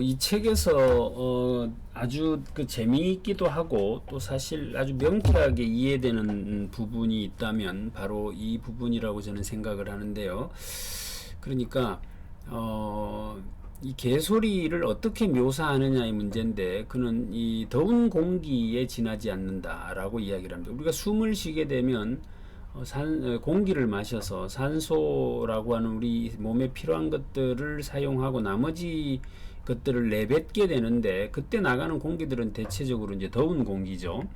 이 책에서 아주 재미있기도 하고 또 사실 아주 명쾌하게 이해되는 부분이 있다면 바로 이 부분이라고 저는 생각을 하는데요. 그러니까 이 개소리를 어떻게 묘사하느냐의 문제인데, 그는 이 더운 공기에 지나지 않는다라고 이야기를 합니다. 우리가 숨을 쉬게 되면 공기를 마셔서 산소라고 하는 우리 몸에 필요한 것들을 사용하고 나머지 것들을 내뱉게 되는데, 그때 나가는 공기들은 대체적으로 이제 더운 공기죠.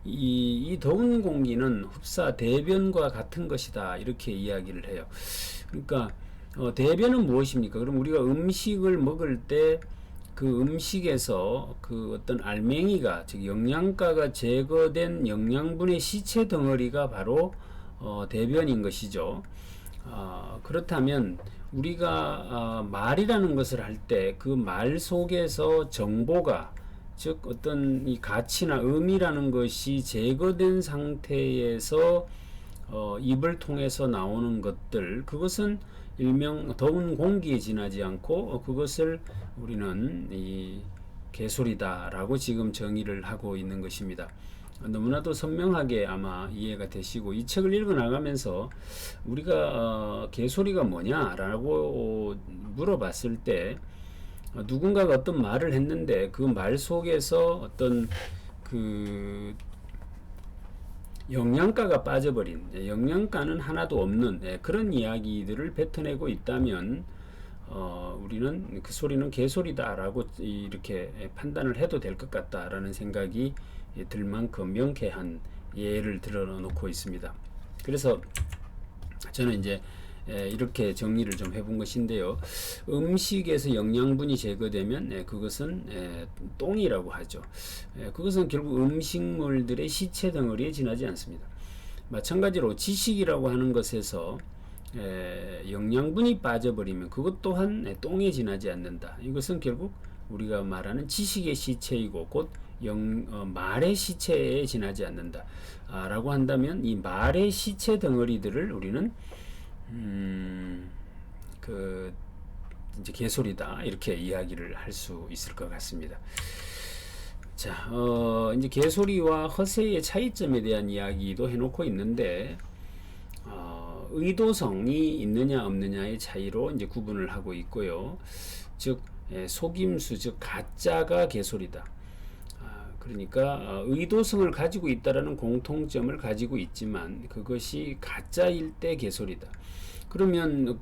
이 더운 공기는 흡사 대변과 같은 것이다, 이렇게 이야기를 해요. 그러니까 대변은 무엇입니까? 그럼 우리가 음식을 먹을 때 그 음식에서 그 어떤 알맹이가, 즉 영양가가 제거된 영양분의 시체 덩어리가 바로 대변인 것이죠. 그렇다면 우리가 말이라는 것을 할 때 그 말 속에서 정보가, 즉 어떤 이 가치나 의미라는 것이 제거된 상태에서 입을 통해서 나오는 것들, 그것은 일명 더운 공기에 지나지 않고 그것을 우리는 이 개소리다라고 지금 정의를 하고 있는 것입니다. 너무나도 선명하게 아마 이해가 되시고, 이 책을 읽어 나가면서 우리가 개소리가 뭐냐라고 물어봤을 때 누군가가 어떤 말을 했는데 그 말 속에서 어떤 그 영양가가 빠져버린, 영양가는 하나도 없는 그런 이야기들을 뱉어내고 있다면 우리는 그 소리는 개소리다라고 이렇게 판단을 해도 될 것 같다라는 생각이 들 만큼 명쾌한 예를 들어 놓고 있습니다. 그래서 저는 이제 이렇게 정리를 좀 해본 것인데요. 음식에서 영양분이 제거되면 그것은 똥이라고 하죠. 그것은 결국 음식물들의 시체 덩어리에 지나지 않습니다. 마찬가지로 지식이라고 하는 것에서 영양분이 빠져버리면 그것 또한 똥에 지나지 않는다. 이것은 결국 우리가 말하는 지식의 시체이고 곧 말의 시체에 지나지 않는다 라고 한다면, 이 말의 시체 덩어리들을 우리는 이제 개소리다, 이렇게 이야기를 할 수 있을 것 같습니다. 자, 이제 개소리와 허세의 차이점에 대한 이야기도 해놓고 있는데, 의도성이 있느냐 없느냐의 차이로 이제 구분을 하고 있고요. 즉, 속임수, 즉 가짜가 개소리다. 그러니까 의도성을 가지고 있다라는 공통점을 가지고 있지만 그것이 가짜일 때 개소리다. 그러면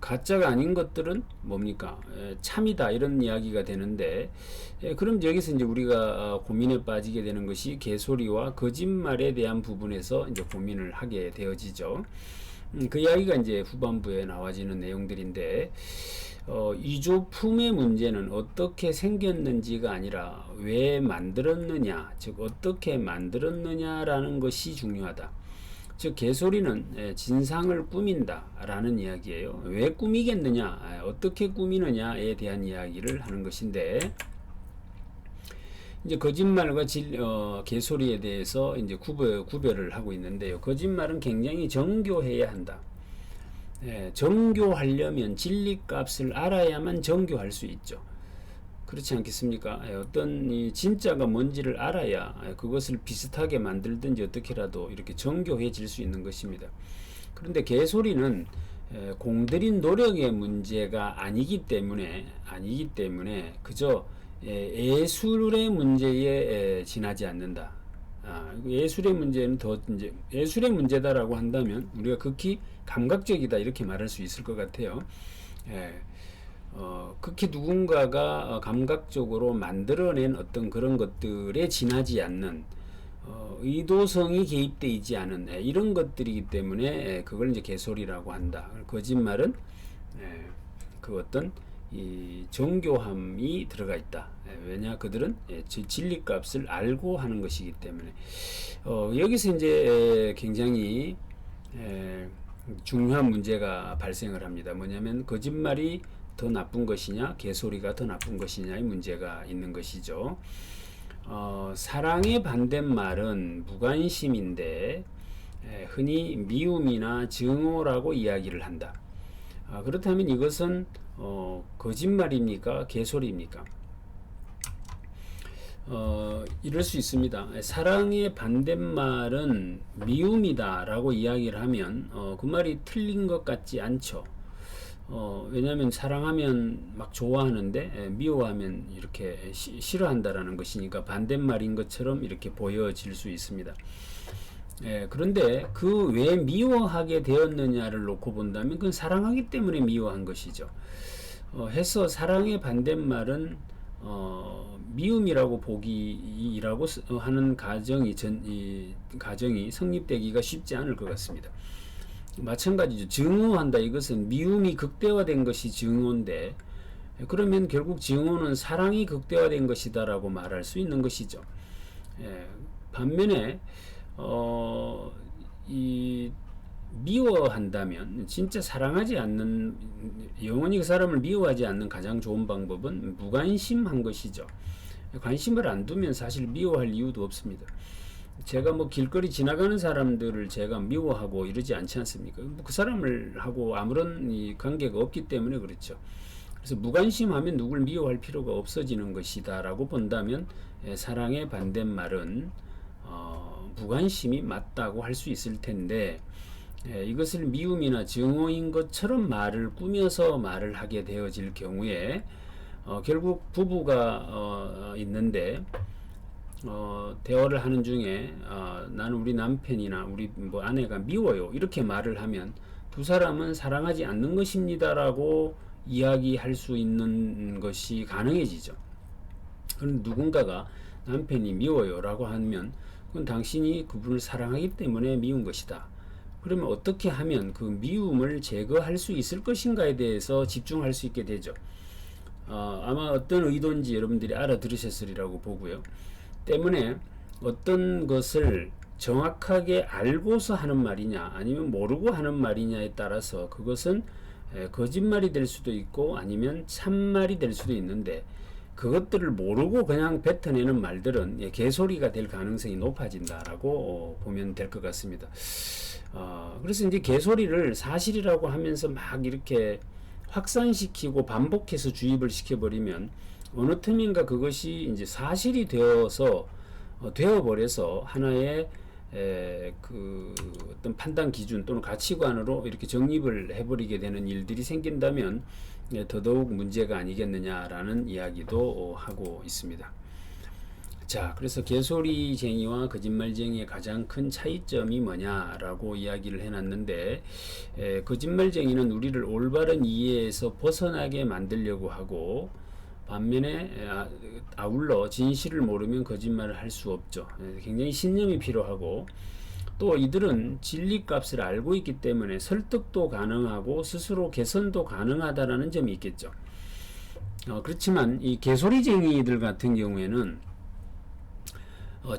가짜가 아닌 것들은 뭡니까? 참이다, 이런 이야기가 되는데, 그럼 여기서 이제 우리가 고민에 빠지게 되는 것이 개소리와 거짓말에 대한 부분에서 이제 고민을 하게 되어지죠. 그 이야기가 이제 후반부에 나와지는 내용들인데, 이조품의 문제는 어떻게 생겼는지가 아니라 왜 만들었느냐, 즉 어떻게 만들었느냐라는 것이 중요하다. 즉 개소리는 진상을 꾸민다 라는 이야기예요. 왜 꾸미겠느냐, 어떻게 꾸미느냐에 대한 이야기를 하는 것인데, 이제 거짓말과 개소리에 대해서 이제 구별을 하고 있는데요. 거짓말은 굉장히 정교해야 한다. 정교하려면 진리값을 알아야만 정교할 수 있죠. 그렇지 않겠습니까? 어떤 이 진짜가 뭔지를 알아야 그것을 비슷하게 만들든지 어떻게라도 이렇게 정교해질 수 있는 것입니다. 그런데 개소리는 공들인 노력의 문제가 아니기 때문에 그저 예술의 문제에 지나지 않는다. 예술의 문제는 이제 예술의 문제다라고 한다면 우리가 극히 감각적이다, 이렇게 말할 수 있을 것 같아요. 극히 누군가가 감각적으로 만들어낸 어떤 그런 것들에 지나지 않는, 의도성이 개입되어 있지 않은 이런 것들이기 때문에 그걸 이제 개소리라고 한다. 거짓말은 그 어떤 이 정교함이 들어가 있다. 왜냐, 그들은 진리값을 알고 하는 것이기 때문에. 여기서 이제 굉장히 중요한 문제가 발생을 합니다. 뭐냐면 거짓말이 더 나쁜 것이냐, 개소리가 더 나쁜 것이냐의 문제가 있는 것이죠. 사랑의 반대말은 무관심인데 흔히 미움이나 증오라고 이야기를 한다. 그렇다면 이것은 거짓말입니까? 개소리입니까? 이럴 수 있습니다. 사랑의 반대말은 미움이다라고 이야기를 하면 그 말이 틀린 것 같지 않죠. 왜냐하면 사랑하면 막 좋아하는데 미워하면 이렇게 싫어한다라는 것이니까 반대말인 것처럼 이렇게 보여질 수 있습니다. 그런데 그 왜 미워하게 되었느냐를 놓고 본다면 그건 사랑하기 때문에 미워한 것이죠. 해서 사랑의 반대말은 미움이라고 보기라고 하는 이 가정이 성립되기가 쉽지 않을 것 같습니다. 마찬가지죠. 증오한다. 이것은 미움이 극대화된 것이 증오인데 그러면 결국 증오는 사랑이 극대화된 것이다라고 말할 수 있는 것이죠. 반면에 이 미워한다면 진짜 사랑하지 않는 영원히 그 사람을 미워하지 않는 가장 좋은 방법은 무관심한 것이죠. 관심을 안 두면 사실 미워할 이유도 없습니다. 제가 뭐 길거리 지나가는 사람들을 제가 미워하고 이러지 않지 않습니까? 그 사람을 하고 아무런 관계가 없기 때문에 그렇죠. 그래서 무관심하면 누굴 미워할 필요가 없어지는 것이다라고 본다면 사랑의 반대말은 무관심이 맞다고 할 수 있을 텐데 이것을 미움이나 증오인 것처럼 말을 꾸며서 말을 하게 되어질 경우에 결국 부부가 있는데 대화를 하는 중에 나는 우리 남편이나 우리 뭐 아내가 미워요 이렇게 말을 하면 두 사람은 사랑하지 않는 것입니다라고 이야기할 수 있는 것이 가능해지죠. 그런데 누군가가 남편이 미워요라고 하면 그건 당신이 그분을 사랑하기 때문에 미운 것이다. 그러면 어떻게 하면 그 미움을 제거할 수 있을 것인가에 대해서 집중할 수 있게 되죠. 아마 어떤 의도인지 여러분들이 알아들으셨으리라고 보고요. 때문에 어떤 것을 정확하게 알고서 하는 말이냐 아니면 모르고 하는 말이냐에 따라서 그것은 거짓말이 될 수도 있고 아니면 참말이 될 수도 있는데 그것들을 모르고 그냥 뱉어내는 말들은 개소리가 될 가능성이 높아진다라고 보면 될 것 같습니다. 그래서 이제 개소리를 사실이라고 하면서 막 이렇게 확산시키고 반복해서 주입을 시켜버리면 어느 틈인가 그것이 이제 사실이 되어서 되어버려서 하나의 그 어떤 판단 기준 또는 가치관으로 이렇게 정립을 해버리게 되는 일들이 생긴다면 더더욱 문제가 아니겠느냐라는 이야기도 하고 있습니다. 자, 그래서 개소리쟁이와 거짓말쟁이의 가장 큰 차이점이 뭐냐라고 이야기를 해놨는데 거짓말쟁이는 우리를 올바른 이해에서 벗어나게 만들려고 하고 반면에 아울러 진실을 모르면 거짓말을 할 수 없죠. 굉장히 신념이 필요하고 또 이들은 진리값을 알고 있기 때문에 설득도 가능하고 스스로 개선도 가능하다라는 점이 있겠죠. 그렇지만 이 개소리쟁이들 같은 경우에는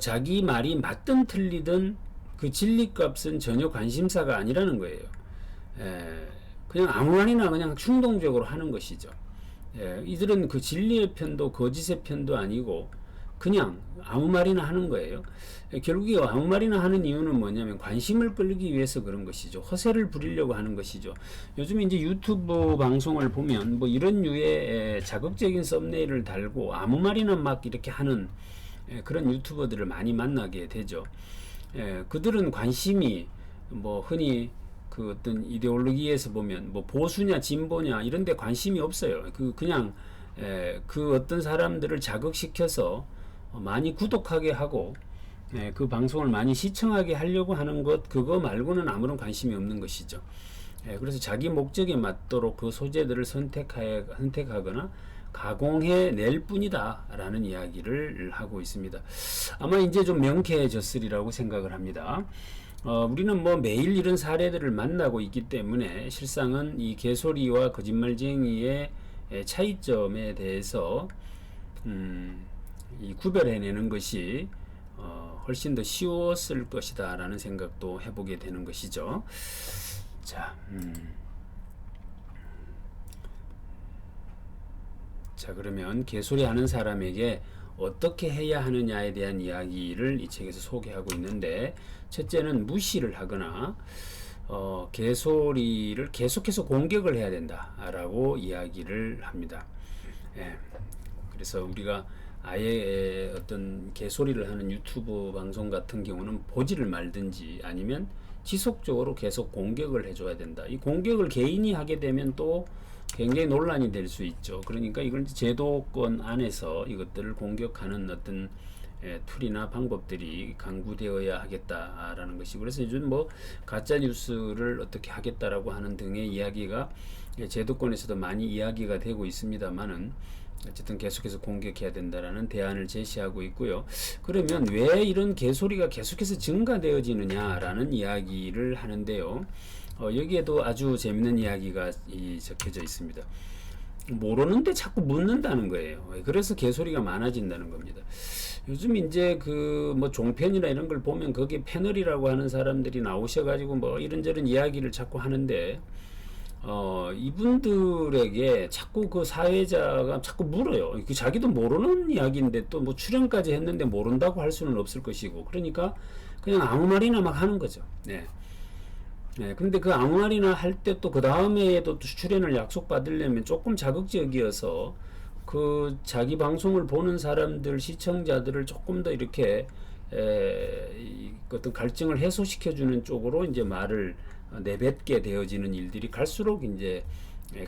자기 말이 맞든 틀리든 그 진리값은 전혀 관심사가 아니라는 거예요. 그냥 아무 말이나 그냥 충동적으로 하는 것이죠. 이들은 그 진리의 편도 거짓의 편도 아니고 그냥 아무 말이나 하는 거예요. 결국에 아무 말이나 하는 이유는 뭐냐면 관심을 끌기 위해서 그런 것이죠. 허세를 부리려고 하는 것이죠. 요즘 이제 유튜브 방송을 보면 뭐 이런 류의 자극적인 썸네일을 달고 아무 말이나 막 이렇게 하는 그런 유튜버들을 많이 만나게 되죠. 그들은 관심이 뭐 흔히 그 어떤 이데올로기에서 보면 뭐 보수냐 진보냐 이런 데 관심이 없어요. 그냥 그 어떤 사람들을 자극시켜서 많이 구독하게 하고 그 방송을 많이 시청하게 하려고 하는 것 그거 말고는 아무런 관심이 없는 것이죠. 그래서 자기 목적에 맞도록 그 소재들을 선택하거나 가공해 낼 뿐이다 라는 이야기를 하고 있습니다. 아마 이제 좀 명쾌해졌으리라고 생각을 합니다. 우리는 뭐 매일 이런 사례들을 만나고 있기 때문에 실상은 이 개소리와 거짓말쟁이의 차이점에 대해서 이 구별해내는 것이 훨씬 더 쉬웠을 것이다 라는 생각도 해보게 되는 것이죠. 자, 자 그러면 개소리 하는 사람에게 어떻게 해야 하느냐에 대한 이야기를 이 책에서 소개하고 있는데 첫째는 무시를 하거나 개소리를 계속해서 공격을 해야 된다라고 이야기를 합니다. 예. 그래서 우리가 아예 어떤 개소리를 하는 유튜브 방송 같은 경우는 보지를 말든지 아니면 지속적으로 계속 공격을 해줘야 된다. 이 공격을 개인이 하게 되면 또 굉장히 논란이 될 수 있죠. 그러니까 이걸 제도권 안에서 이것들을 공격하는 어떤 툴이나 방법들이 강구되어야 하겠다라는 것이고, 그래서 요즘 뭐 가짜 뉴스를 어떻게 하겠다라고 하는 등의 이야기가 제도권에서도 많이 이야기가 되고 있습니다만은 어쨌든 계속해서 공격해야 된다라는 대안을 제시하고 있고요. 그러면 왜 이런 개소리가 계속해서 증가되어지느냐라는 이야기를 하는데요. 여기에도 아주 재밌는 이야기가 적혀져 있습니다. 모르는데 자꾸 묻는다는 거예요. 그래서 개소리가 많아진다는 겁니다. 요즘 이제 그 뭐 종편이나 이런 걸 보면 거기에 패널이라고 하는 사람들이 나오셔가지고 뭐 이런저런 이야기를 자꾸 하는데, 이분들에게 자꾸 그 사회자가 자꾸 물어요. 자기도 모르는 이야기인데 또 뭐 출연까지 했는데 모른다고 할 수는 없을 것이고, 그러니까 그냥 아무 말이나 막 하는 거죠. 네. 네, 근데 그 아무 말이나 할 때 또 그 다음에도 출연을 약속받으려면 조금 자극적이어서 그 자기 방송을 보는 사람들, 시청자들을 조금 더 이렇게 어떤 갈증을 해소시켜주는 쪽으로 이제 말을 내뱉게 되어지는 일들이 갈수록 이제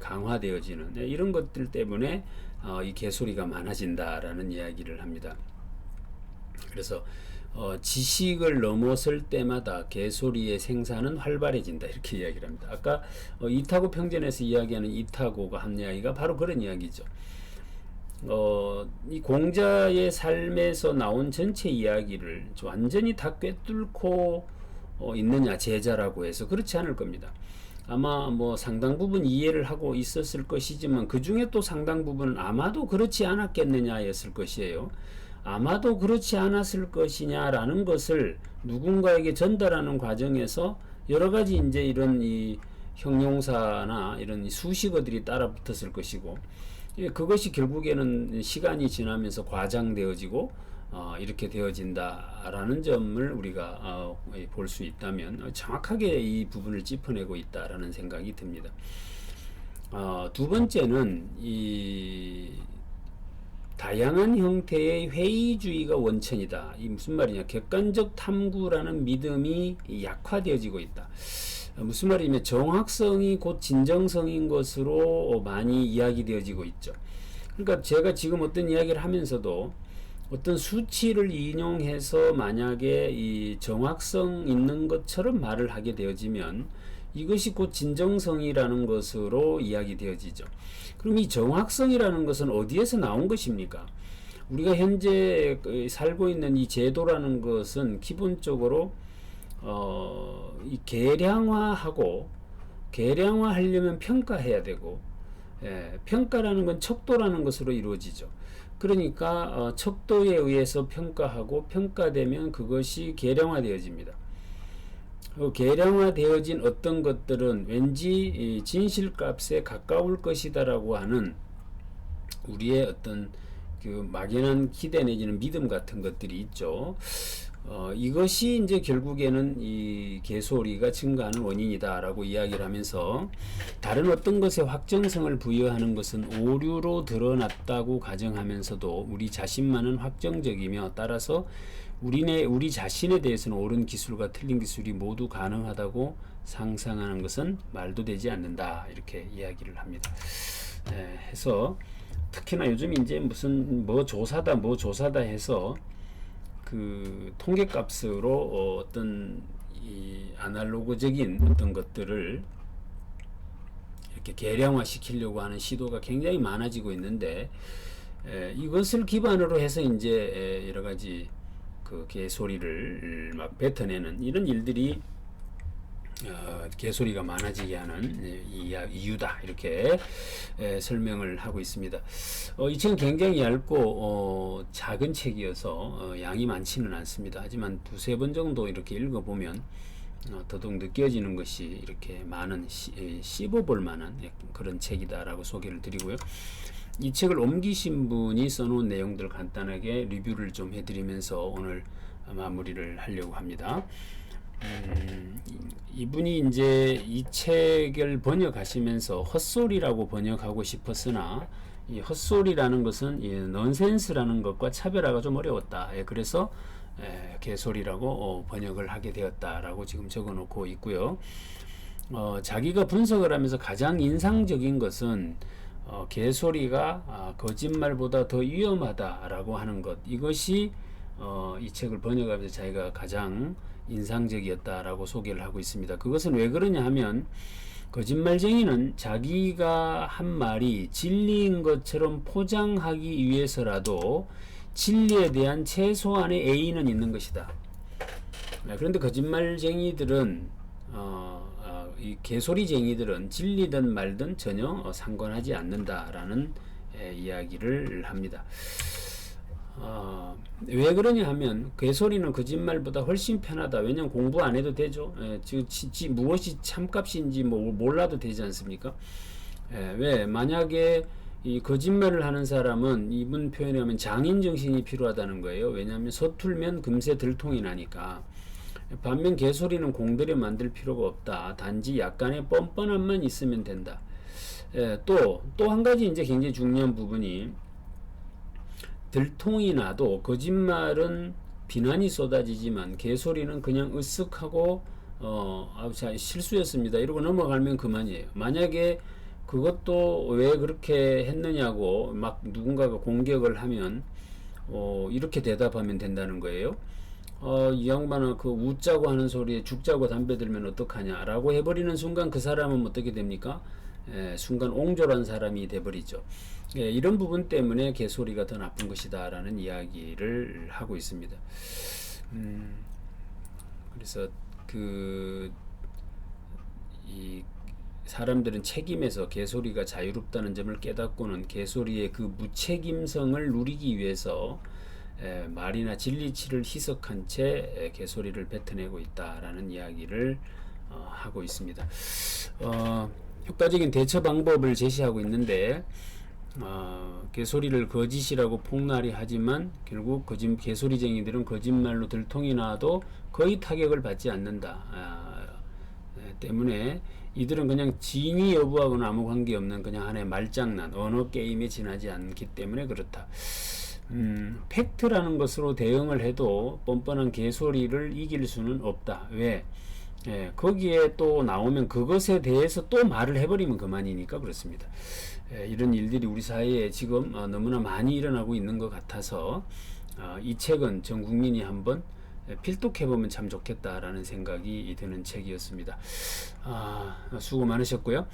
강화되어지는 이런 것들 때문에 이 개소리가 많아진다라는 이야기를 합니다. 그래서 지식을 넘어설 때마다 개소리의 생산은 활발해진다, 이렇게 이야기를 합니다. 아까 이타고 평전에서 이야기하는 이타고가 한 이야기가 바로 그런 이야기죠. 이 공자의 삶에서 나온 전체 이야기를 완전히 다 꿰뚫고 있느냐 제자라고 해서 그렇지 않을 겁니다. 아마 뭐 상당 부분 이해를 하고 있었을 것이지만 그 중에 또 상당 부분은 아마도 그렇지 않았겠느냐였을 것이에요. 아마도 그렇지 않았을 것이냐라는 것을 누군가에게 전달하는 과정에서 여러 가지 이제 이런 이 형용사나 이런 수식어들이 따라 붙었을 것이고, 그것이 결국에는 시간이 지나면서 과장되어지고 이렇게 되어진다라는 점을 우리가 볼 수 있다면 정확하게 이 부분을 짚어내고 있다라는 생각이 듭니다. 두 번째는 이 다양한 형태의 회의주의가 원천이다. 이 무슨 말이냐? 객관적 탐구라는 믿음이 약화되어지고 있다. 무슨 말이냐면 정확성이 곧 진정성인 것으로 많이 이야기되어지고 있죠. 그러니까 제가 지금 어떤 이야기를 하면서도 어떤 수치를 인용해서 만약에 이 정확성 있는 것처럼 말을 하게 되어지면 이것이 곧 진정성이라는 것으로 이야기되어지죠. 그럼 이 정확성이라는 것은 어디에서 나온 것입니까? 우리가 현재 살고 있는 이 제도라는 것은 기본적으로 이 계량화하려면 평가해야 되고, 평가라는 건 척도라는 것으로 이루어지죠. 그러니까 척도에 의해서 평가하고 평가되면 그것이 계량화되어집니다. 계량화되어진 어떤 것들은 왠지 진실값에 가까울 것이다라고 하는 우리의 어떤 그 막연한 기대 내지는 믿음 같은 것들이 있죠. 이것이 이제 결국에는 이 개소리가 증가하는 원인이다라고 이야기를 하면서, 다른 어떤 것에 확정성을 부여하는 것은 오류로 드러났다고 가정하면서도 우리 자신만은 확정적이며 따라서 우리 자신에 대해서는 옳은 기술과 틀린 기술이 모두 가능하다고 상상하는 것은 말도 되지 않는다, 이렇게 이야기를 합니다. 해서 특히나 요즘 이제 무슨 뭐 조사다 해서 그 통계값으로 어떤 이 아날로그적인 어떤 것들을 이렇게 계량화 시키려고 하는 시도가 굉장히 많아지고 있는데, 이것을 기반으로 해서 이제 여러 가지 그 개소리를 막 뱉어내는 이런 일들이 개소리가 많아지게 하는 이유다, 이렇게 설명을 하고 있습니다. 이 책은 굉장히 얇고 작은 책이어서 양이 많지는 않습니다. 하지만 두세 번 정도 이렇게 읽어보면 더더욱 느껴지는 것이 이렇게 많은 씹어볼 만한 그런 책이다라고 소개를 드리고요. 이 책을 옮기신 분이 써놓은 내용들 간단하게 리뷰를 좀 해드리면서 오늘 마무리를 하려고 합니다. 이분이 이제 이 책을 번역하시면서 헛소리라고 번역하고 싶었으나 이 헛소리라는 것은 이 넌센스라는 것과 차별화가 좀 어려웠다. 그래서 개소리라고 번역을 하게 되었다라고 지금 적어놓고 있고요. 자기가 분석을 하면서 가장 인상적인 것은 개소리가 거짓말보다 더 위험하다라고 하는 것, 이것이 이 책을 번역하면서 자기가 가장 인상적이었다라고 소개를 하고 있습니다. 그것은 왜 그러냐 하면 거짓말쟁이는 자기가 한 말이 진리인 것처럼 포장하기 위해서라도 진리에 대한 최소한의 A는 있는 것이다. 그런데 거짓말쟁이들은 이 개소리쟁이들은 진리든 말든 전혀 상관하지 않는다라는 이야기를 합니다. 왜 그러냐 하면 개소리는 거짓말보다 훨씬 편하다. 왜냐면 공부 안 해도 되죠. 무엇이 참값인지 몰라도 되지 않습니까? 왜 만약에 이 거짓말을 하는 사람은 이분 표현에 하면 장인 정신이 필요하다는 거예요. 왜냐하면 서툴면 금세 들통이 나니까. 반면 개소리는 공들여 만들 필요가 없다. 단지 약간의 뻔뻔함만 있으면 된다. 또 한 가지 이제 굉장히 중요한 부분이, 들통이 나도 거짓말은 비난이 쏟아지지만 개소리는 그냥 으쓱하고 실수였습니다 이러고 넘어가면 그만이에요. 만약에 그것도 왜 그렇게 했느냐고 막 누군가가 공격을 하면 이렇게 대답하면 된다는 거예요. 이 양반은 그 웃자고 하는 소리에 죽자고 담배 들면 어떡하냐 라고 해버리는 순간 그 사람은 어떻게 됩니까? 순간 옹졸한 사람이 돼버리죠. 이런 부분 때문에 개소리가 더 나쁜 것이다 라는 이야기를 하고 있습니다. 그래서 이 사람들은 책임에서 개소리가 자유롭다는 점을 깨닫고는 개소리의 그 무책임성을 누리기 위해서 말이나 진리치를 희석한 채 개소리를 뱉어내고 있다라는 이야기를 하고 있습니다. 효과적인 대처 방법을 제시하고 있는데, 개소리를 거짓이라고 폭날이 하지만 결국 개소리쟁이들은 거짓말로 들통이 나도 거의 타격을 받지 않는다. 때문에 이들은 그냥 진위 여부하고는 아무 관계없는 그냥 하나의 말장난, 언어 게임에 지나지 않기 때문에 그렇다. 팩트라는 것으로 대응을 해도 뻔뻔한 개소리를 이길 수는 없다. 왜? 거기에 또 나오면 그것에 대해서 또 말을 해버리면 그만이니까 그렇습니다. 이런 일들이 우리 사회에 지금 너무나 많이 일어나고 있는 것 같아서 이 책은 전 국민이 한번 필독해보면 참 좋겠다라는 생각이 드는 책이었습니다. 수고 많으셨고요.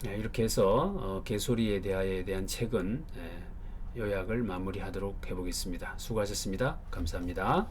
이렇게 해서 개소리에 대한 책은 요약을 마무리하도록 해보겠습니다. 수고하셨습니다. 감사합니다.